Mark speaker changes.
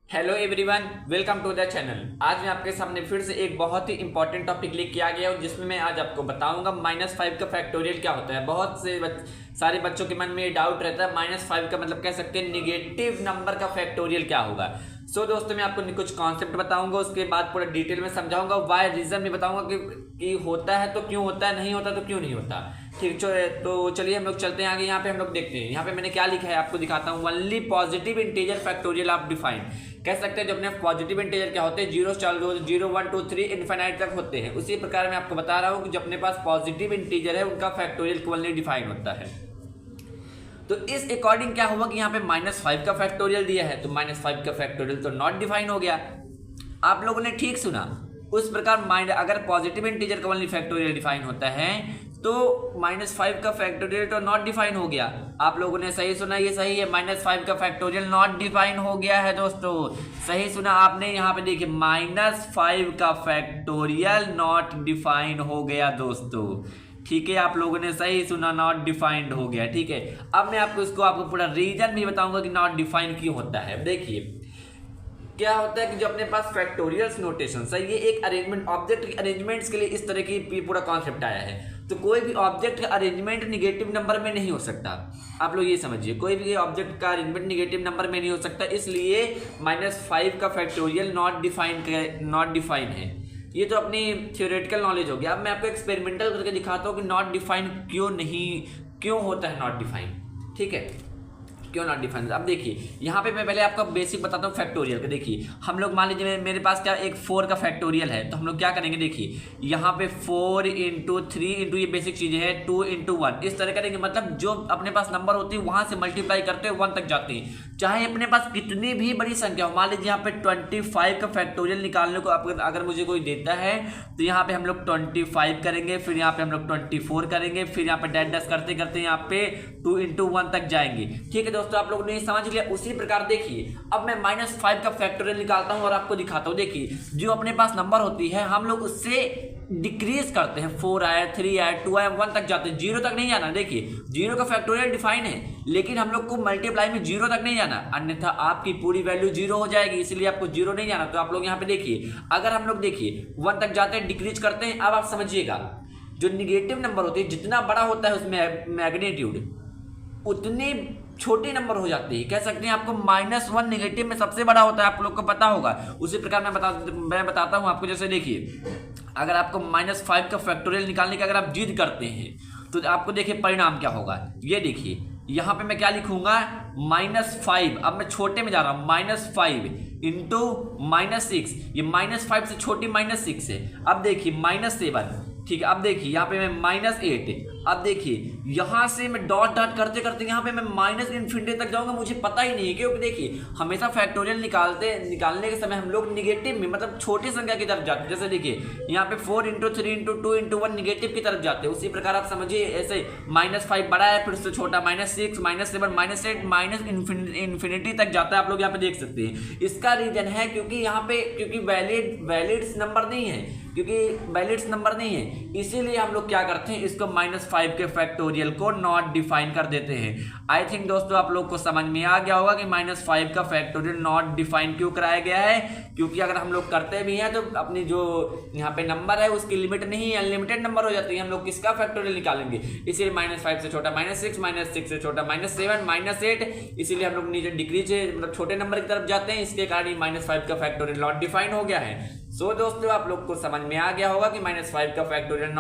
Speaker 1: Hello everyone, welcome to the channel. आज मैं आपके सामने फिर से एक बहुत ही इंपॉर्टेंट टॉपिक लेके आ गया हूँ, जिसमें मैं आज आपको बताऊंगा -5 का फैक्टोरियल क्या होता है। बहुत से सारे बच्चों के मन में ये डाउट रहता है, -5 का मतलब कह सकते हैं निगेटिव नंबर का फैक्टोरियल क्या होगा। दोस्तों, मैं आपको कुछ कॉन्सेप्ट बताऊंगा, उसके बाद पूरा डिटेल में समझाऊंगा, वाई रीजन भी बताऊंगा कि होता है तो क्यों होता है, नहीं होता तो क्यों नहीं होता। ठीक, तो चलिए हम लोग चलते हैं आगे। यहाँ पे हम लोग देखते हैं, यहाँ पे मैंने क्या लिखा है आपको दिखाता हूँ। ओनली पॉजिटिव इंटीजर फैक्टोरियल आप डिफाइन कह सकते हैं। जो अपने पॉजिटिव इंटीजर क्या होते हैं, 0 0 1 2 3 इनफाइनाइट तक होते हैं। उसी प्रकार मैं आपको बता रहा हूँ कि जो अपने पास पॉजिटिव इंटीजर है उनका फैक्टोरियल ओनली डिफाइन होता है। तो इस अकॉर्डिंग क्या हुआ कि यहाँ पे -5 का फैक्टोरियल दिया है, तो -5 का फैक्टोरियल तो नॉट डिफाइन हो गया। आप लोगों ने ठीक सुना। उस प्रकार अगर पॉजिटिव इंटीजर का ओनली फैक्टोरियल डिफाइन होता है तो -5 का फैक्टोरियल तो नॉट डिफाइन हो गया। आप लोगों ने सही सुना, ये सही है। -5 का फैक्टोरियल नॉट डिफाइन हो गया है दोस्तों, सही सुना आपने। यहाँ पे देखिए -5 का फैक्टोरियल नॉट डिफाइन हो गया दोस्तों। ठीक है, आप लोगों ने सही सुना, नॉट डिफाइंड हो गया। ठीक है, अब मैं आपको पूरा रीजन भी बताऊंगा कि नॉट डिफाइन क्यों होता है। देखिए क्या होता है कि जो अपने पास फैक्टोरियल्स नोटेशन है, ये एक अरेंजमेंट ऑब्जेक्ट अरेंजमेंट्स के लिए इस तरह की पूरा कॉन्सेप्ट आया है। तो कोई भी ऑब्जेक्ट का अरेंजमेंट निगेटिव नंबर में नहीं हो सकता। आप लोग ये समझिए, कोई भी ऑब्जेक्ट का अरेंजमेंट निगेटिव नंबर में नहीं हो सकता, इसलिए -5 का फैक्टोरियल नॉट डिफाइन है। ये तो अपनी थियोरेटिकल नॉलेज हो गया। अब मैं आपको एक्सपेरिमेंटल करके दिखाता हूँ कि नॉट डिफाइन क्यों होता है नॉट डिफाइन। ठीक है, क्यों नॉट डिफाइन। अब देखिए यहाँ पे मैं पहले आपका बेसिक बताता हूँ फैक्टोरियल का। देखिए हम लोग मान लीजिए मेरे पास क्या एक 4 का फैक्टोरियल है, तो हम लोग क्या करेंगे। देखिए यहाँ पे 4 × 3 × ये बेसिक चीजें हैं, 2 × 1 इस तरह करेंगे। मतलब जो अपने पास नंबर होती है वहां से मल्टीप्लाई करते हुए 1 तक जाते हैं, चाहे अपने पास कितनी भी बड़ी संख्या हो। मान लीजिए यहाँ पे 25 का फैक्टोरियल निकालने को अगर मुझे कोई देता है, तो यहाँ पे हम लोग 25 करेंगे, फिर यहाँ पे हम लोग 24 करेंगे, फिर यहाँ पे डैश करते करते यहाँ पे 2 × 1 तक जाएंगे। ठीक है दोस्तों, आप लोगों ने समझ लिया। उसी प्रकार देखिए अब मैं -5 का फैक्टोरियल निकालता हूं और आपको दिखाता हूं। देखिए जो अपने पास नंबर होती है हम लोग उससे डिक्रीज करते हैं। 4 आया, 3 आया, 2 आया, 1 तक जाते हैं, 0 तक नहीं जाना। देखिए 0 का फैक्टोरियल डिफाइन है, लेकिन हम लोग को मल्टीप्लाई में 0 तक नहीं जाना, अन्यथा आपकी पूरी वैल्यू 0 हो जाएगी। इसलिए आपको 0 नहीं जाना। तो आप लोग यहाँ पे देखिए, अगर हम लोग देखिए 1 तक जाते हैं, डिक्रीज करते हैं। अब आप समझिएगा, जो निगेटिव नंबर होती है जितना बड़ा होता है उसमें मैग्नीट्यूड, उतनी छोटी नंबर हो जाती है। कह सकते हैं आपको -1 निगेटिव में सबसे बड़ा होता है, आप लोग को पता होगा। उसी प्रकार मैं बताता हूं आपको। जैसे देखिए अगर आपको -5 का फैक्टोरियल निकालने की अगर आप जिद करते हैं, तो आपको देखिए परिणाम क्या होगा। ये देखिए यहाँ पे मैं क्या लिखूंगा, -5। अब मैं छोटे में जा रहा हूं, -5 × -6। ये -5 से छोटी -6 है। अब देखिए -7। ठीक है, अब देखिए यहाँ पे मैं -8। अब देखिए यहाँ से मैं डॉट करते करते यहाँ पे मैं -इन्फिनिटी तक जाऊंगा, मुझे पता ही नहीं है। क्योंकि देखिए हमेशा फैक्टोरियल निकालने के समय हम लोग निगेटिव में, मतलब छोटी संख्या की तरफ जाते हैं। जैसे देखिए यहाँ पे 4 × 3 × 2 × 1 निगेटिव की तरफ जाते हैं। उसी प्रकार आप समझिए, ऐसे -5 बड़ा है, फिर उससे छोटा -6, -7, -8, इन्फिनिटी तक जाता है। आप लोग यहाँ पे देख सकते हैं। इसका रीजन है क्योंकि यहाँ पे वैलिड्स नंबर नहीं है, इसीलिए हम लोग क्या करते हैं, इसको -5 के फैक्टोरियल को नॉट डिफाइन कर देते हैं। आई थिंक दोस्तों आप लोग को समझ में आ गया होगा कि -5 का फैक्टोरियल नॉट डिफाइन क्यों कराया गया है। क्योंकि अगर हम लोग करते भी हैं तो अपनी जो यहाँ पे नंबर है उसकी लिमिट नहीं है, अनलिमिटेड नंबर हो जाती है। हम लोग किसका फैक्टोरियल निकालेंगे, इसीलिए -5 से छोटा -6, -6 से छोटा -7, -8, इसीलिए हम लोग नीचे डिक्रीज मतलब छोटे नंबर की तरफ जाते हैं। इसके कारण -5 का फैक्टोरियल नॉट डिफाइन हो गया है। दोस्तों आप लोग को समझ में आ गया होगा कि -5 का फैक्टोरियल